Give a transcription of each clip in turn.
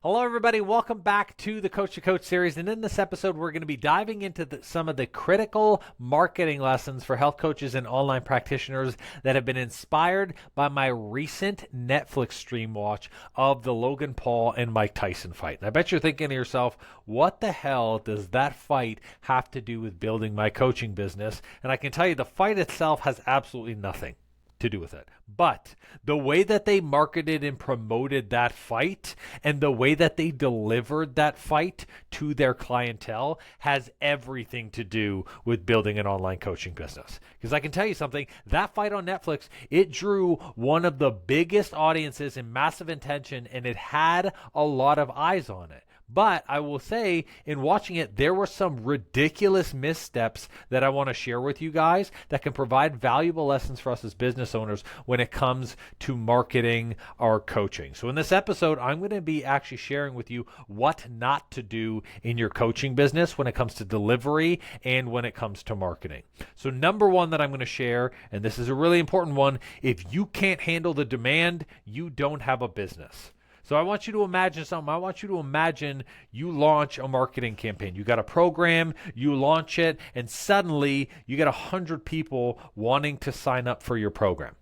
Hello, everybody. Welcome back to the Coach to Coach series. And in this episode, we're going to be diving into some of the critical marketing lessons for health coaches and online practitioners that have been inspired by my recent Netflix stream watch of the Logan Paul and Mike Tyson fight. And I bet you're thinking to yourself, what the hell does that fight have to do with building my coaching business? And I can tell you the fight itself has absolutely nothing to do with it. But the way that they marketed and promoted that fight and the way that they delivered that fight to their clientele has everything to do with building an online coaching business. Because I can tell you something, that fight on Netflix, it drew one of the biggest audiences and massive attention, and it had a lot of eyes on it. But I will say, in watching it, there were some ridiculous missteps that I want to share with you guys that can provide valuable lessons for us as business owners when it comes to marketing our coaching. So in this episode, I'm going to be actually sharing with you what not to do in your coaching business when it comes to delivery and when it comes to marketing. So number one that I'm going to share, and this is a really important one, if you can't handle the demand, you don't have a business. So I want you to imagine something. I want you to imagine you launch a marketing campaign. You got a program, you launch it, and suddenly you get 100 people wanting to sign up for your program.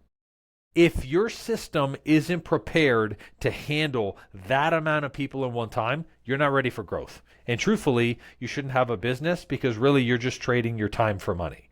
If your system isn't prepared to handle that amount of people in one time, you're not ready for growth. And truthfully, you shouldn't have a business because really you're just trading your time for money.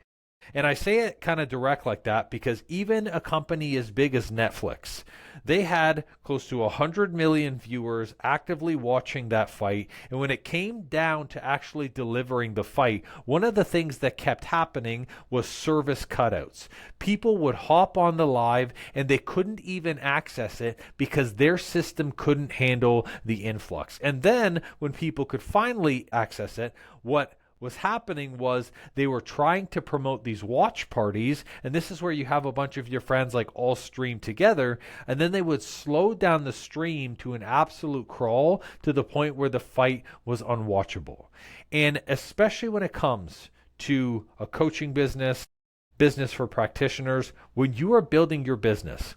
And I say it kind of direct like that because even a company as big as Netflix, they had close to 100 million viewers actively watching that fight. And when it came down to actually delivering the fight, one of the things that kept happening was service cutouts. People would hop on the live and they couldn't even access it because their system couldn't handle the influx. And then when people could finally access it, what was happening was they were trying to promote these watch parties, and this is where you have a bunch of your friends like all stream together, and then they would slow down the stream to an absolute crawl to the point where the fight was unwatchable. And especially when it comes to a coaching business for practitioners, when you are building your business,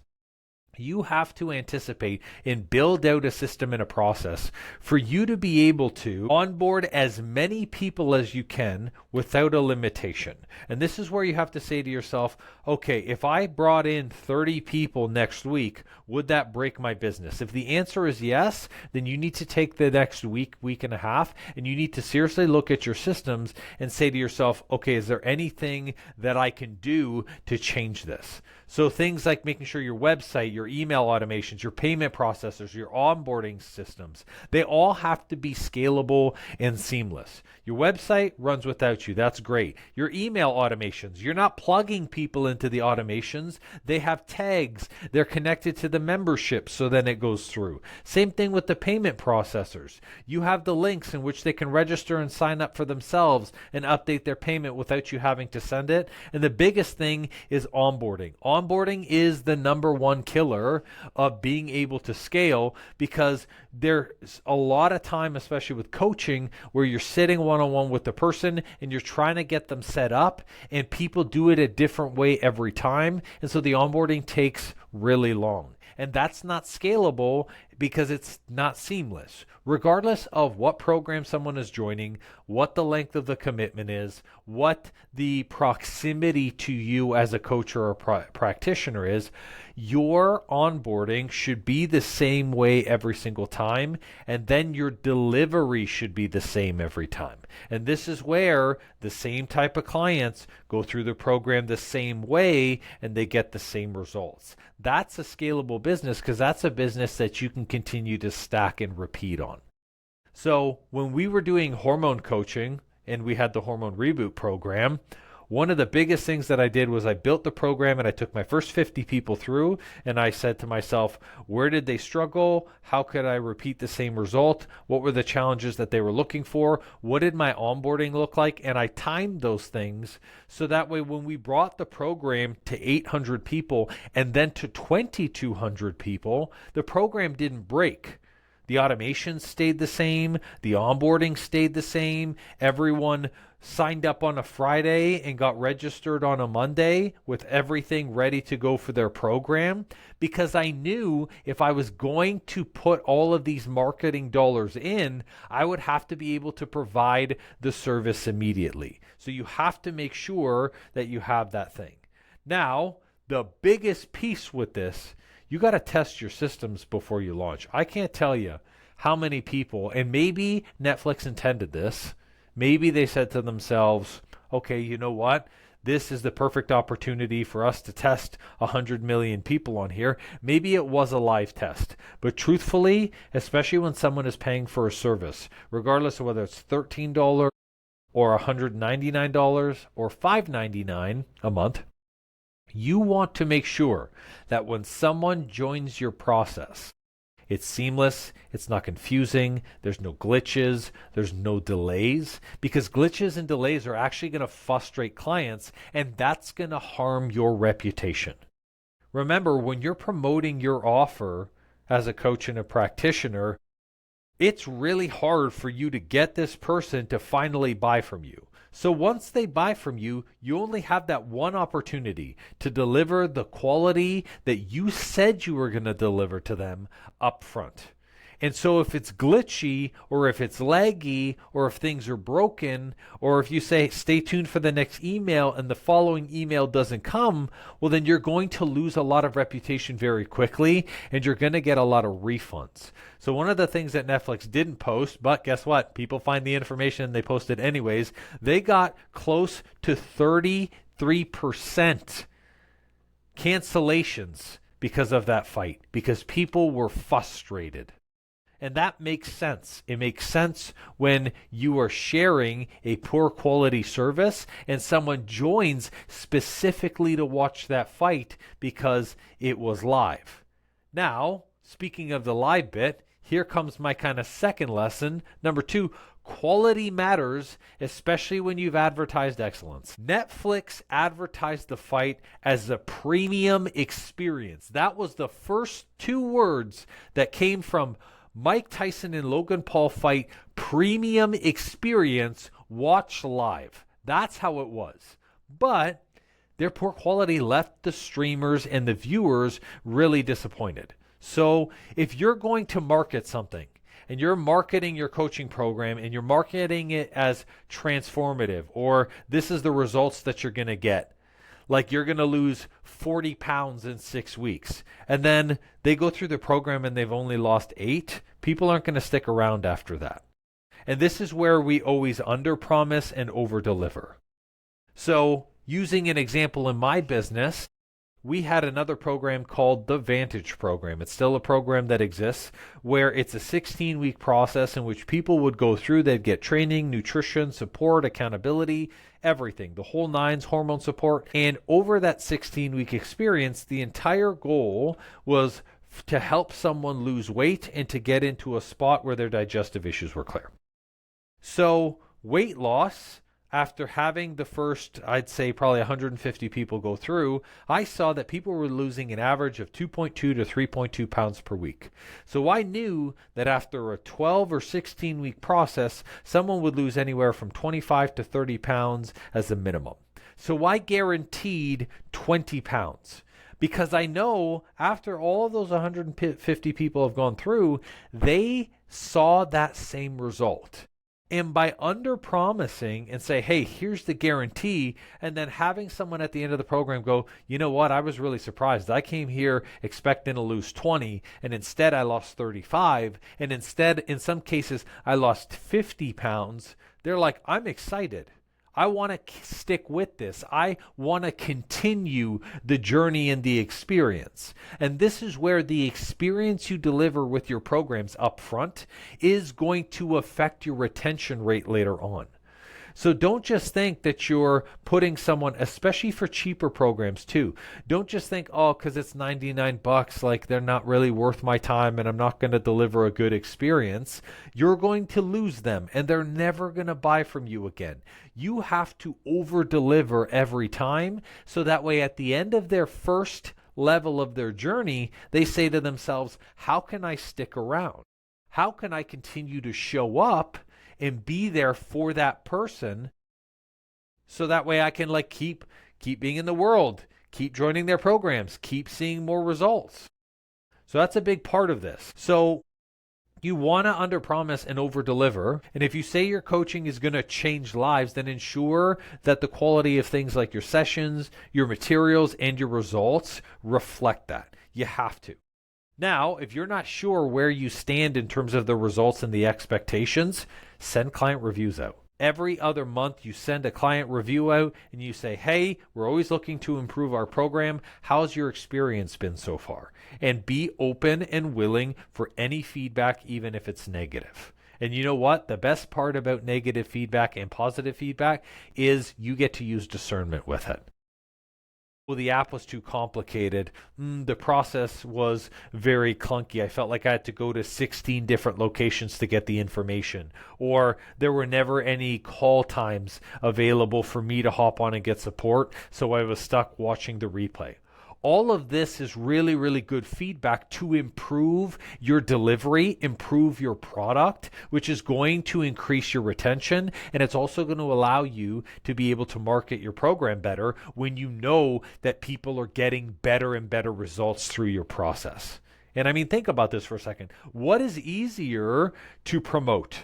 you have to anticipate and build out a system and a process for you to be able to onboard as many people as you can without a limitation. And this is where you have to say to yourself, okay, if I brought in 30 people next week, would that break my business? If the answer is yes, then you need to take the next week, week and a half, and you need to seriously look at your systems and say to yourself, okay, is there anything that I can do to change this? So things like making sure your website, your email automations, your payment processors, your onboarding systems, they all have to be scalable and seamless. Your website runs without you. That's great. Your email automations, you're not plugging people into the automations. They have tags. They're connected to the membership, so then it goes through. Same thing with the payment processors. You have the links in which they can register and sign up for themselves and update their payment without you having to send it. And the biggest thing is onboarding. Onboarding is the number one killer of being able to scale because there's a lot of time, especially with coaching, where you're sitting one-on-one with the person and you're trying to get them set up, and people do it a different way every time. And so the onboarding takes really long. And that's not scalable because it's not seamless. Regardless of what program someone is joining, what the length of the commitment is, what the proximity to you as a coach or a practitioner is, your onboarding should be the same way every single time, and then your delivery should be the same every time. And this is where the same type of clients go through the program the same way and they get the same results. That's a scalable business because that's a business that you can continue to stack and repeat on. So when we were doing hormone coaching and we had the hormone reboot program, one of the biggest things that I did was I built the program and I took my first 50 people through and I said to myself, where did they struggle? How could I repeat the same result? What were the challenges that they were looking for? What did my onboarding look like? And I timed those things so that way when we brought the program to 800 people and then to 2,200 people, the program didn't break. The automation stayed the same. The onboarding stayed the same. Everyone signed up on a Friday and got registered on a Monday with everything ready to go for their program, because I knew if I was going to put all of these marketing dollars in, I would have to be able to provide the service immediately. So you have to make sure that you have that thing. Now, the biggest piece with this, you got to test your systems before you launch. I can't tell you how many people, and maybe Netflix intended this, maybe they said to themselves, okay, you know what? This is the perfect opportunity for us to test 100 million people on here. Maybe it was a live test. But truthfully, especially when someone is paying for a service, regardless of whether it's $13 or $199 or $599 a month, you want to make sure that when someone joins your process, it's seamless, it's not confusing, there's no glitches, there's no delays, because glitches and delays are actually going to frustrate clients, and that's going to harm your reputation. Remember, when you're promoting your offer as a coach and a practitioner, it's really hard for you to get this person to finally buy from you. So once they buy from you, you only have that one opportunity to deliver the quality that you said you were going to deliver to them up front. And so if it's glitchy, or if it's laggy, or if things are broken, or if you say, stay tuned for the next email and the following email doesn't come, well, then you're going to lose a lot of reputation very quickly, and you're going to get a lot of refunds. So one of the things that Netflix didn't post, but guess what? People find the information and they post it anyways. They got close to 33% cancellations because of that fight, because people were frustrated. And that makes sense. It makes sense when you are sharing a poor quality service and someone joins specifically to watch that fight because it was live. Now, speaking of the live bit, here comes my kind of second lesson. Number 2, quality matters, especially when you've advertised excellence. Netflix advertised the fight as a premium experience. That was the first 2 words that came from Mike Tyson and Logan Paul fight: premium experience, watch live. That's how it was. But their poor quality left the streamers and the viewers really disappointed. So if you're going to market something, and you're marketing your coaching program and you're marketing it as transformative, or this is the results that you're going to get, like you're going to lose 40 pounds in 6 weeks, and then they go through the program and they've only lost 8, people aren't going to stick around after that. And this is where we always underpromise and overdeliver. So using an example in my business, we had another program called the Vantage program. It's still a program that exists, where it's a 16-week process in which people would go through. They'd get training, nutrition, support, accountability, everything, the whole nines, hormone support. And over that 16-week experience, the entire goal was to help someone lose weight and to get into a spot where their digestive issues were clear. So weight loss, after having the first, I'd say probably 150 people go through, I saw that people were losing an average of 2.2 to 3.2 pounds per week. So I knew that after a 12 or 16 week process, someone would lose anywhere from 25 to 30 pounds as a minimum. So I guaranteed 20 pounds. Because I know after all of those 150 people have gone through, they saw that same result. And by under-promising and say, hey, here's the guarantee, and then having someone at the end of the program go, you know what, I was really surprised. I came here expecting to lose 20, and instead I lost 35, and instead, in some cases, I lost 50 pounds. They're like, I'm excited. I want to stick with this. I want to continue the journey and the experience. And this is where the experience you deliver with your programs up front is going to affect your retention rate later on. So don't just think that you're putting someone, especially for cheaper programs too, don't just think, oh, because it's $99, like they're not really worth my time and I'm not going to deliver a good experience. You're going to lose them and they're never going to buy from you again. You have to over deliver every time, so that way at the end of their first level of their journey, they say to themselves, how can I stick around? How can I continue to show up and be there for that person so that way I can like keep being in the world, keep joining their programs, keep seeing more results. So that's a big part of this. So you want to underpromise and overdeliver. And if you say your coaching is going to change lives, then ensure that the quality of things like your sessions, your materials, and your results reflect that. You have to. Now, if you're not sure where you stand in terms of the results and the expectations, send client reviews out. Every other month, you send a client review out and you say, hey, we're always looking to improve our program. How's your experience been so far? And be open and willing for any feedback, even if it's negative. And you know what? The best part about negative feedback and positive feedback is you get to use discernment with it. Well, the app was too complicated. The process was very clunky. I felt like I had to go to 16 different locations to get the information. Or there were never any call times available for me to hop on and get support, so I was stuck watching the replay. All of this is really, really good feedback to improve your delivery, improve your product, which is going to increase your retention. And it's also going to allow you to be able to market your program better when you know that people are getting better and better results through your process. And I mean, think about this for a second. What is easier to promote?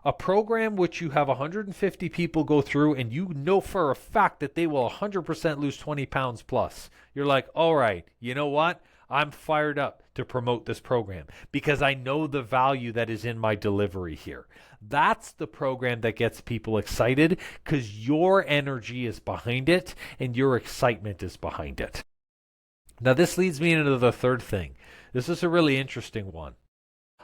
A program which you have 150 people go through and you know for a fact that they will 100% lose 20 pounds plus. You're like, all right, you know what? I'm fired up to promote this program because I know the value that is in my delivery here. That's the program that gets people excited because your energy is behind it and your excitement is behind it. Now, this leads me into the third thing. This is a really interesting one.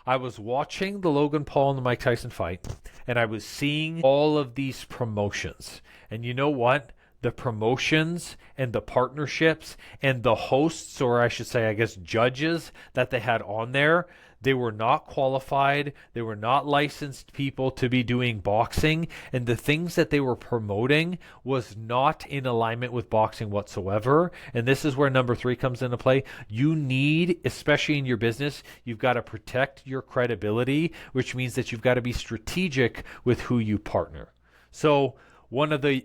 I was watching the Logan Paul and the Mike Tyson fight, and I was seeing all of these promotions. And you know what? The promotions and the partnerships and the hosts, or I should say, I guess, judges that they had on there, they were not qualified. They were not licensed people to be doing boxing. And the things that they were promoting was not in alignment with boxing whatsoever. And this is where number 3 comes into play. You need, especially in your business, you've got to protect your credibility, which means that you've got to be strategic with who you partner. So one of the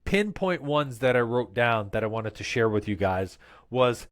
pinpoint ones that I wrote down that I wanted to share with you guys was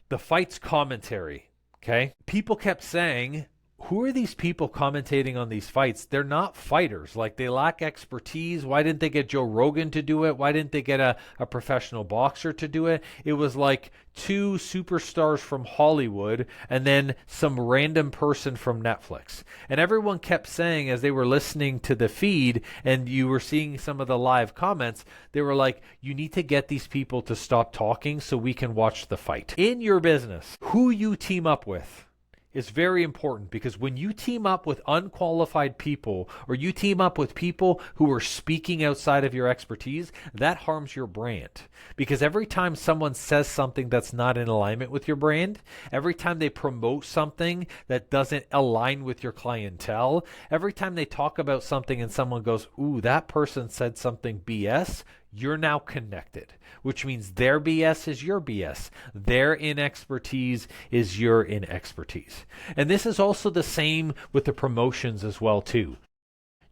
the fight's commentary. Okay. People kept saying, who are these people commentating on these fights? They're not fighters. Like, they lack expertise. Why didn't they get Joe Rogan to do it? Why didn't they get a professional boxer to do it? It was like 2 superstars from Hollywood and then some random person from Netflix. And everyone kept saying, as they were listening to the feed and you were seeing some of the live comments, they were like, you need to get these people to stop talking so we can watch the fight. In your business, who you team up with is very important, because when you team up with unqualified people or you team up with people who are speaking outside of your expertise, that harms your brand. Because every time someone says something that's not in alignment with your brand, every time they promote something that doesn't align with your clientele, every time they talk about something and someone goes, ooh, that person said something BS, you're now connected, which means their BS is your BS. Their inexpertise is your inexpertise. And this is also the same with the promotions as well, too.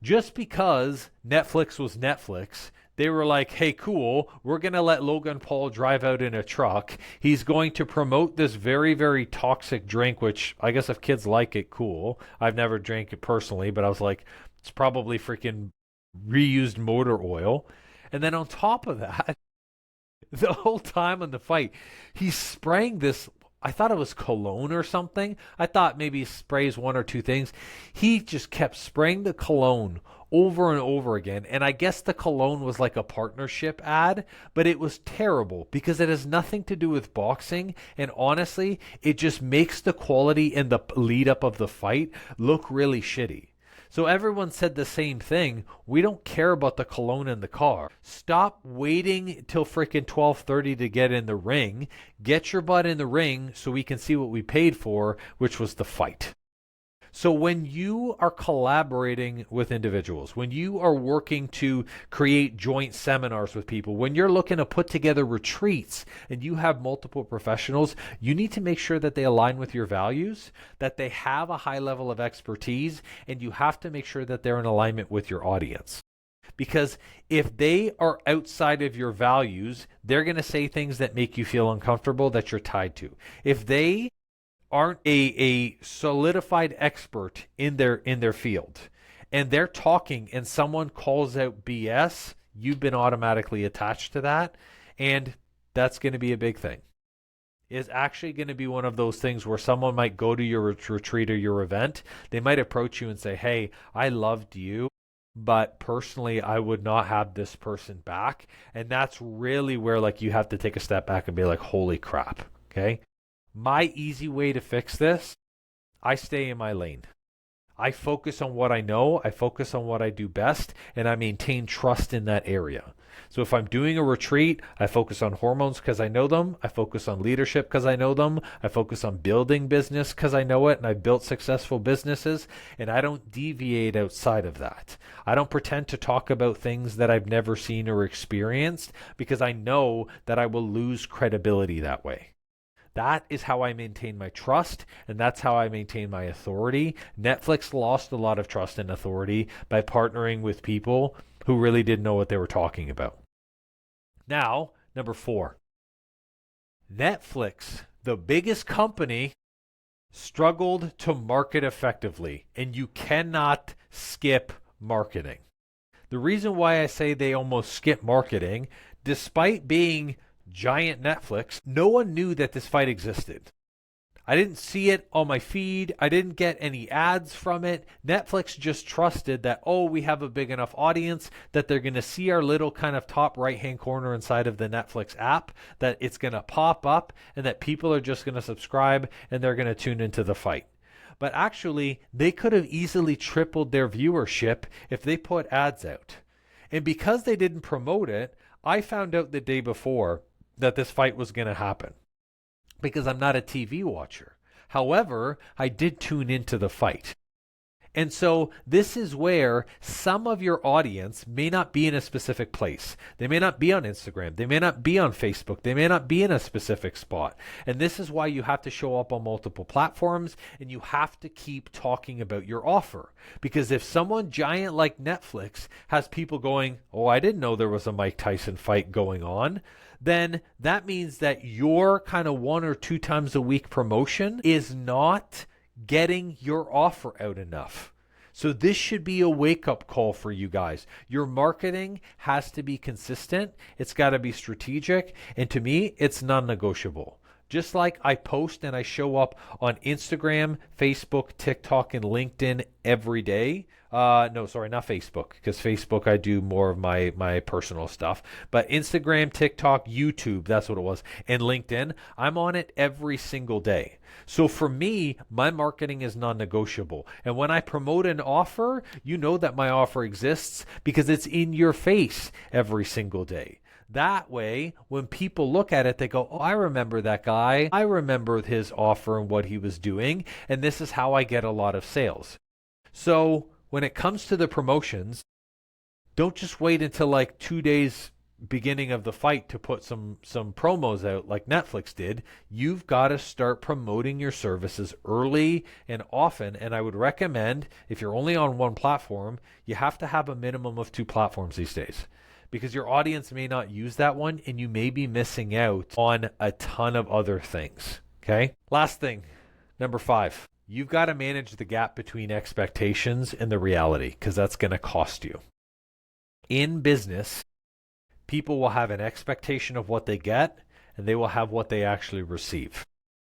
Just because Netflix was Netflix, they were like, hey, cool, we're going to let Logan Paul drive out in a truck. He's going to promote this very, very toxic drink, which I guess if kids like it, cool. I've never drank it personally, but I was like, it's probably freaking reused motor oil. And then on top of that, the whole time in the fight, he's spraying this, I thought it was cologne or something. I thought maybe he sprays 1 or 2 things. He just kept spraying the cologne over and over again. And I guess the cologne was like a partnership ad, but it was terrible because it has nothing to do with boxing. And honestly, it just makes the quality and the lead up of the fight look really shitty. So everyone said the same thing. We don't care about the cologne in the car. Stop waiting till freaking 12:30 to get in the ring. Get your butt in the ring so we can see what we paid for, which was the fight. So when you are collaborating with individuals, when you are working to create joint seminars with people, when you're looking to put together retreats and you have multiple professionals, you need to make sure that they align with your values, that they have a high level of expertise, and you have to make sure that they're in alignment with your audience. Because if they are outside of your values, they're going to say things that make you feel uncomfortable that you're tied to. If they aren't a solidified expert in their field and they're talking and someone calls out BS, you've been automatically attached to that, and that's going to be a big thing. Is actually going to be one of those things where someone might go to your retreat or your event. They might approach you and say, hey, I loved you, but personally I would not have this person back. And that's really where like you have to take a step back and be like, holy crap. Okay. My easy way to fix this, I stay in my lane. I focus on what I know, I focus on what I do best, and I maintain trust in that area. So if I'm doing a retreat, I focus on hormones because I know them, I focus on leadership because I know them, I focus on building business because I know it, and I've built successful businesses, and I don't deviate outside of that. I don't pretend to talk about things that I've never seen or experienced because I know that I will lose credibility that way. That is how I maintain my trust, and that's how I maintain my authority. Netflix lost a lot of trust and authority by partnering with people who really didn't know what they were talking about. Now, number 4. Netflix, the biggest company, struggled to market effectively, and you cannot skip marketing. The reason why I say they almost skip marketing, despite being giant Netflix, no one knew that this fight existed. I didn't see it on my feed. I didn't get any ads from it. Netflix just trusted that, oh, we have a big enough audience that they're going to see our little kind of top right-hand corner inside of the Netflix app, that it's going to pop up, and that people are just going to subscribe and they're going to tune into the fight. But actually, they could have easily tripled their viewership if they put ads out. And because they didn't promote it, I found out the day before that this fight was going to happen because I'm not a TV watcher. However, I did tune into the fight. And so this is where some of your audience may not be in a specific place. They may not be on Instagram. They may not be on Facebook. They may not be in a specific spot. And this is why you have to show up on multiple platforms, and you have to keep talking about your offer. Because if someone giant like Netflix has people going, oh, I didn't know there was a Mike Tyson fight going on, then that means that your kind of 1 or 2 times a week promotion is not getting your offer out enough. So this should be a wake-up call for you guys. Your marketing has to be consistent. It's got to be strategic. And to me, it's non-negotiable. Just like I post and I show up on Instagram, Facebook, TikTok, and LinkedIn every day. No, sorry, not Facebook, because Facebook I do more of my personal stuff. But Instagram, TikTok, YouTube, that's what it was, and LinkedIn, I'm on it every single day. So for me, my marketing is non-negotiable. And when I promote an offer, you know that my offer exists because it's in your face every single day. That way, when people look at it, they go, oh, I remember that guy. I remember his offer and what he was doing. And this is how I get a lot of sales. So when it comes to the promotions, don't just wait until like 2 days beginning of the fight to put some promos out like Netflix did. You've got to start promoting your services early and often. And I would recommend, if you're only on one platform, you have to have a minimum of 2 platforms these days, because your audience may not use that one and you may be missing out on a ton of other things. Okay. Last thing, number 5, you've got to manage the gap between expectations and the reality, because that's going to cost you. In business, people will have an expectation of what they get, and they will have what they actually receive.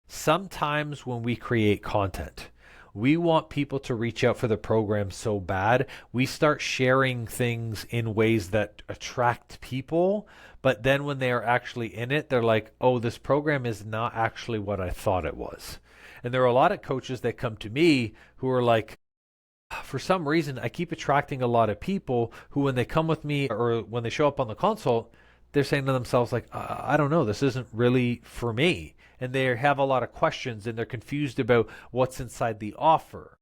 Sometimes when we create content, we want people to reach out for the program so bad, we start sharing things in ways that attract people, but then when they are actually in it, they're like, oh, this program is not actually what I thought it was. And there are a lot of coaches that come to me who are like, for some reason, I keep attracting a lot of people who, when they come with me or when they show up on the consult, they're saying to themselves, like, I don't know, this isn't really for me. And they have a lot of questions and they're confused about what's inside the offer.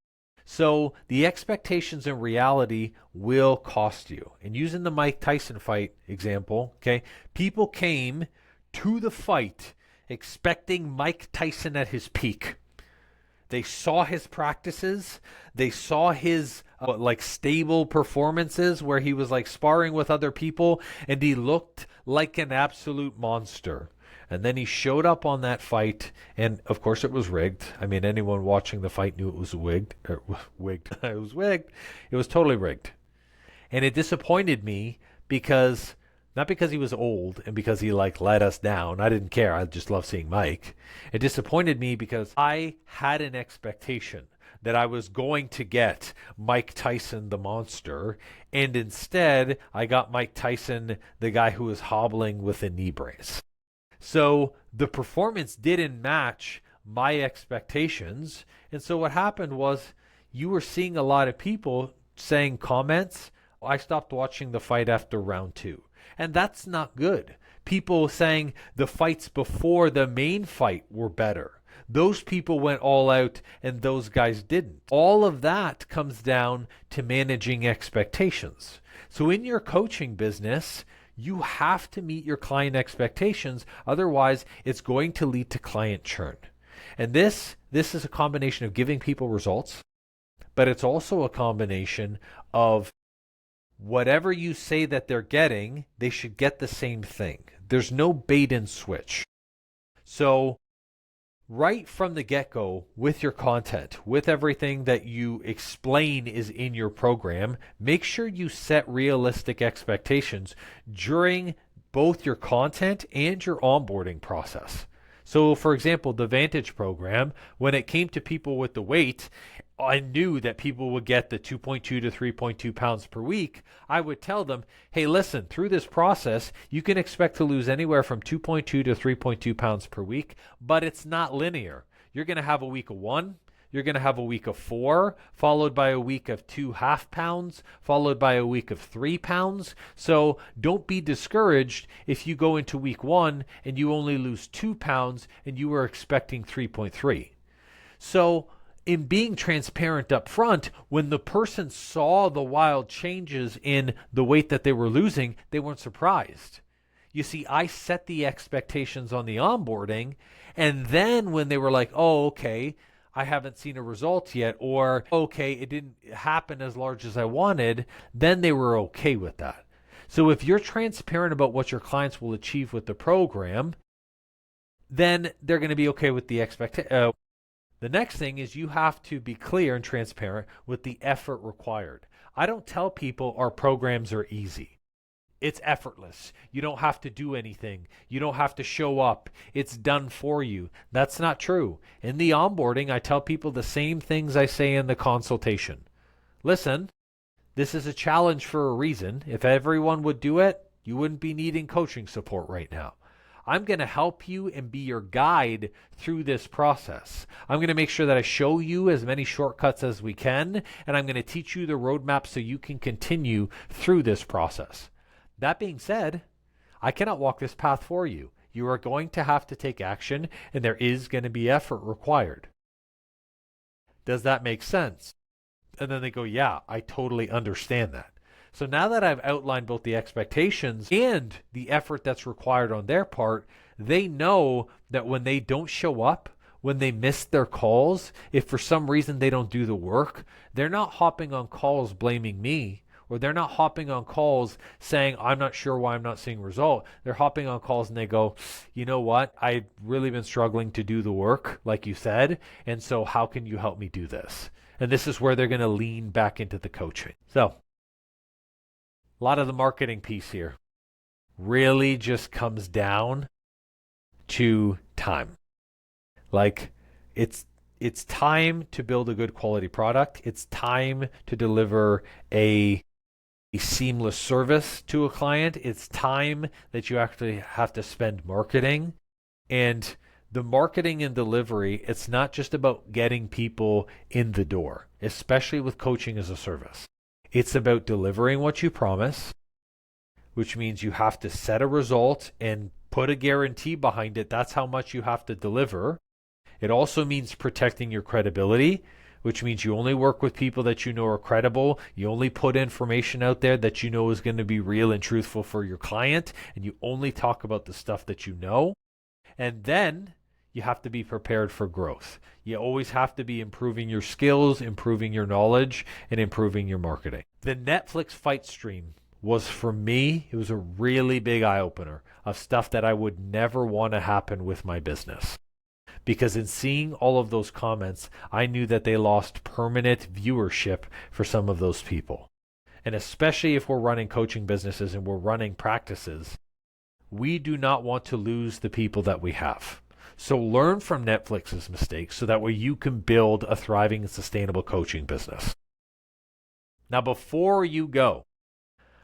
So the expectations and reality will cost you. And using the Mike Tyson fight example, okay, people came to the fight expecting Mike Tyson at his peak. They saw his practices. They saw his like stable performances where he was like sparring with other people and he looked like an absolute monster. And then he showed up on that fight, and of course it was rigged. I mean, anyone watching the fight knew it was wigged. Wigged. It was wigged. It was totally rigged. And it disappointed me because, not because he was old and because he like let us down. I didn't care. I just love seeing Mike. It disappointed me because I had an expectation that I was going to get Mike Tyson the monster, and instead I got Mike Tyson the guy who was hobbling with a knee brace. So the performance didn't match my expectations. And so what happened was you were seeing a lot of people saying comments. I stopped watching the fight after round 2. And that's not good. People saying the fights before the main fight were better. Those people went all out and those guys didn't. All of that comes down to managing expectations. So in your coaching business, you have to meet your client expectations. Otherwise, it's going to lead to client churn. And this is a combination of giving people results, but it's also a combination of whatever you say that they're getting, they should get the same thing. There's no bait and switch. So right from the get-go with your content, with everything that you explain is in your program, make sure you set realistic expectations during both your content and your onboarding process. So for example, the Vantage program, when it came to people with the weight, I knew that people would get the 2.2 to 3.2 pounds per week. I would tell them, hey, listen, through this process, you can expect to lose anywhere from 2.2 to 3.2 pounds per week, but it's not linear. You're going to have a week of 1, you're going to have a week of 4, followed by a week of 2.5 pounds, followed by a week of 3 pounds. So don't be discouraged if you go into week 1 and you only lose 2 pounds and you were expecting 3.3. So in being transparent up front, when the person saw the wild changes in the weight that they were losing, they weren't surprised. You see, I set the expectations on the onboarding, and then when they were like, oh, okay, I haven't seen a result yet, or okay, it didn't happen as large as I wanted, then they were okay with that. So if you're transparent about what your clients will achieve with the program, then they're going to be okay with the expectation. The next thing is you have to be clear and transparent with the effort required. I don't tell people our programs are easy. It's effortless. You don't have to do anything. You don't have to show up. It's done for you. That's not true. In the onboarding, I tell people the same things I say in the consultation. Listen, this is a challenge for a reason. If everyone would do it, you wouldn't be needing coaching support right now. I'm going to help you and be your guide through this process. I'm going to make sure that I show you as many shortcuts as we can, and I'm going to teach you the roadmap so you can continue through this process. That being said, I cannot walk this path for you. You are going to have to take action, and there is going to be effort required. Does that make sense? And then they go, yeah, I totally understand that. So now that I've outlined both the expectations and the effort that's required on their part, they know that when they don't show up, when they miss their calls, if for some reason they don't do the work, they're not hopping on calls blaming me, or they're not hopping on calls saying, I'm not sure why I'm not seeing result. They're hopping on calls and they go, you know what? I've really been struggling to do the work, like you said, and so how can you help me do this? And this is where they're going to lean back into the coaching. So a lot of the marketing piece here really just comes down to time. Like it's time to build a good quality product. It's time to deliver a seamless service to a client. It's time that you actually have to spend marketing. And the marketing and delivery, it's not just about getting people in the door, especially with coaching as a service. It's about delivering what you promise, which means you have to set a result and put a guarantee behind it. That's how much you have to deliver. It also means protecting your credibility, which means you only work with people that you know are credible. You only put information out there that you know is going to be real and truthful for your client, and you only talk about the stuff that you know. And then you have to be prepared for growth. You always have to be improving your skills, improving your knowledge, and improving your marketing. The Netflix fight stream was, for me, it was a really big eye-opener of stuff that I would never want to happen with my business. Because in seeing all of those comments, I knew that they lost permanent viewership for some of those people. And especially if we're running coaching businesses and we're running practices, we do not want to lose the people that we have. So learn from Netflix's mistakes so that way you can build a thriving and sustainable coaching business. Now, before you go,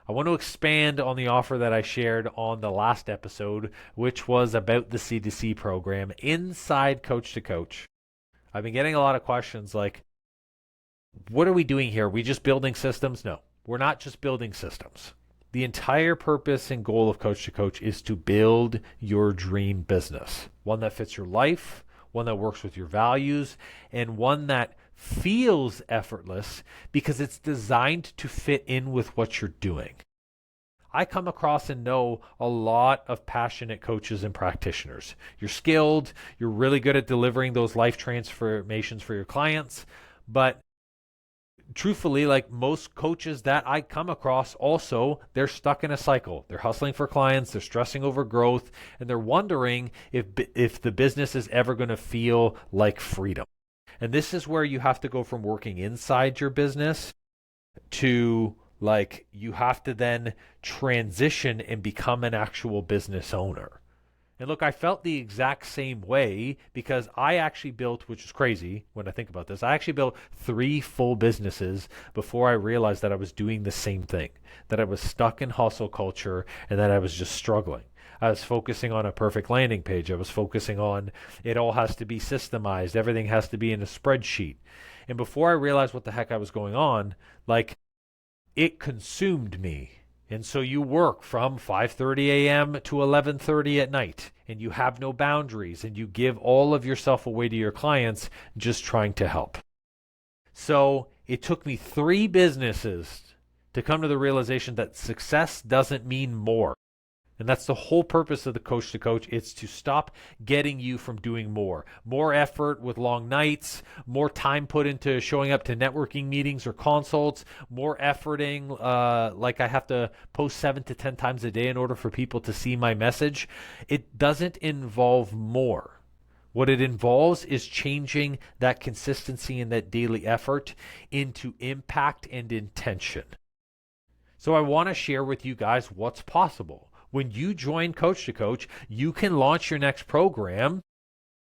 I want to expand on the offer that I shared on the last episode, which was about the C2C program inside Coach to Coach. I've been getting a lot of questions like, what are we doing here? Are we just building systems? No, we're not just building systems. The entire purpose and goal of Coach to Coach is to build your dream business, one that fits your life, one that works with your values, and one that feels effortless because it's designed to fit in with what you're doing. I come across and know a lot of passionate coaches and practitioners. You're skilled, you're really good at delivering those life transformations for your clients, but truthfully, like most coaches that I come across also, they're stuck in a cycle. They're hustling for clients, they're stressing over growth, and they're wondering if the business is ever going to feel like freedom. And this is where you have to go from working inside your business to you have to then transition and become an actual business owner. And look, I felt the exact same way because I actually built, which is crazy when I think about this, I actually built 3 full businesses before I realized that I was doing the same thing, that I was stuck in hustle culture and that I was just struggling. I was focusing on a perfect landing page. I was focusing on it all has to be systemized. Everything has to be in a spreadsheet. And before I realized what the heck I was going on, it consumed me. And so you work from 5:30 a.m. to 11:30 at night, and you have no boundaries, and you give all of yourself away to your clients just trying to help. So it took me 3 businesses to come to the realization that success doesn't mean more. And that's the whole purpose of the Coach to Coach. It's to stop getting you from doing more. More effort with long nights, more time put into showing up to networking meetings or consults, more efforting, like I have to post 7 to 10 times a day in order for people to see my message. It doesn't involve more. What it involves is changing that consistency and that daily effort into impact and intention. So I want to share with you guys what's possible. When you join Coach to Coach, you can launch your next program,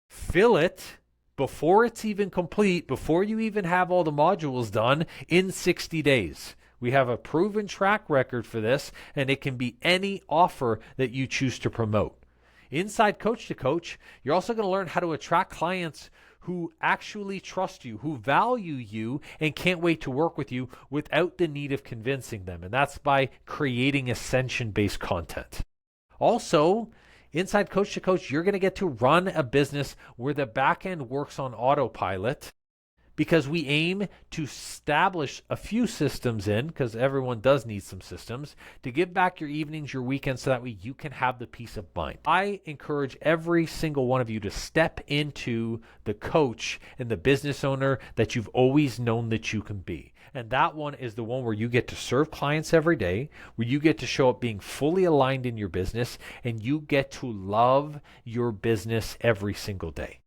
fill it before it's even complete, before you even have all the modules done, in 60 days. We have a proven track record for this, and it can be any offer that you choose to promote. Inside Coach to Coach, you're also going to learn how to attract clients who actually trust you, who value you, and can't wait to work with you without the need of convincing them. And that's by creating ascension-based content. Also, inside Coach to Coach, you're going to get to run a business where the back end works on autopilot, because we aim to establish a few systems in, because everyone does need some systems, to give back your evenings, your weekends, so that way you can have the peace of mind. I encourage every single one of you to step into the coach and the business owner that you've always known that you can be. And that one is the one where you get to serve clients every day, where you get to show up being fully aligned in your business, and you get to love your business every single day.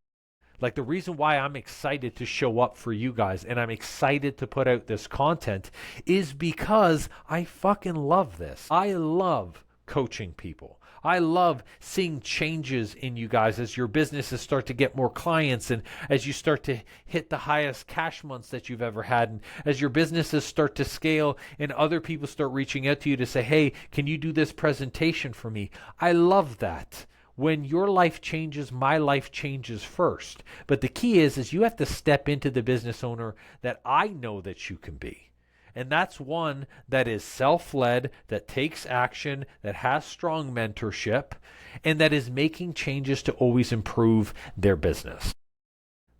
Like, the reason why I'm excited to show up for you guys and I'm excited to put out this content is because I fucking love this. I love coaching people. I love seeing changes in you guys as your businesses start to get more clients and as you start to hit the highest cash months that you've ever had, and as your businesses start to scale and other people start reaching out to you to say, hey, can you do this presentation for me? I love that. When your life changes, my life changes first. But the key is you have to step into the business owner that I know that you can be. And that's one that is self-led, that takes action, that has strong mentorship, and that is making changes to always improve their business.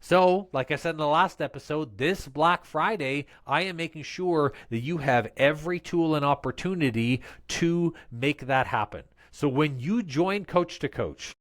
So, like I said in the last episode, this Black Friday, I am making sure that you have every tool and opportunity to make that happen. So when you join Coach to Coach,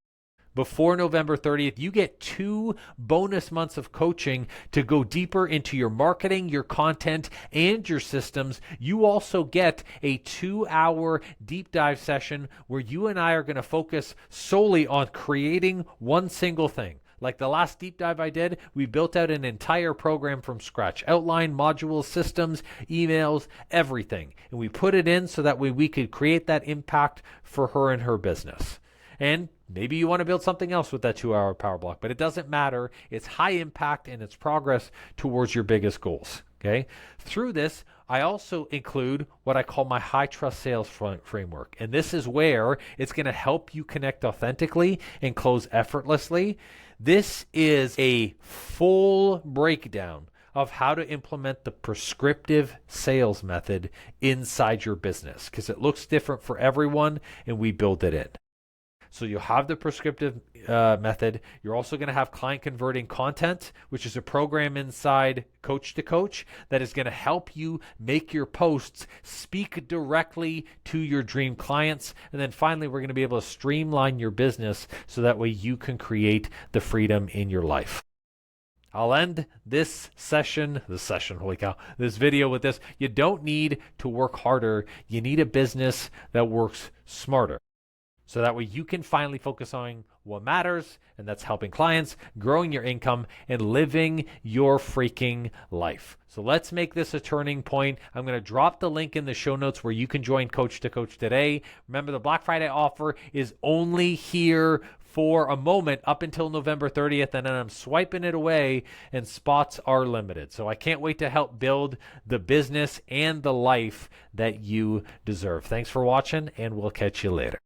before November 30th, you get 2 bonus months of coaching to go deeper into your marketing, your content, and your systems. You also get a 2-hour deep dive session where you and I are going to focus solely on creating one single thing. Like the last deep dive I did, we built out an entire program from scratch, outline, modules, systems, emails, everything. And we put it in so that way we could create that impact for her and her business. And maybe you want to build something else with that 2-hour power block, but it doesn't matter. It's high impact and it's progress towards your biggest goals. Okay. Through this, I also include what I call my high trust sales framework. And this is where it's going to help you connect authentically and close effortlessly. This is a full breakdown of how to implement the prescriptive sales method inside your business because it looks different for everyone and we build it in. So you'll have the prescriptive method. You're also going to have client converting content, which is a program inside Coach to Coach that is going to help you make your posts speak directly to your dream clients. And then finally, we're going to be able to streamline your business so that way you can create the freedom in your life. I'll end this video with this. You don't need to work harder. You need a business that works smarter. So that way you can finally focus on what matters, and that's helping clients, growing your income, and living your freaking life. So let's make this a turning point. I'm going to drop the link in the show notes where you can join Coach to Coach today. Remember, the Black Friday offer is only here for a moment up until November 30th, and then I'm swiping it away, and spots are limited. So I can't wait to help build the business and the life that you deserve. Thanks for watching, and we'll catch you later.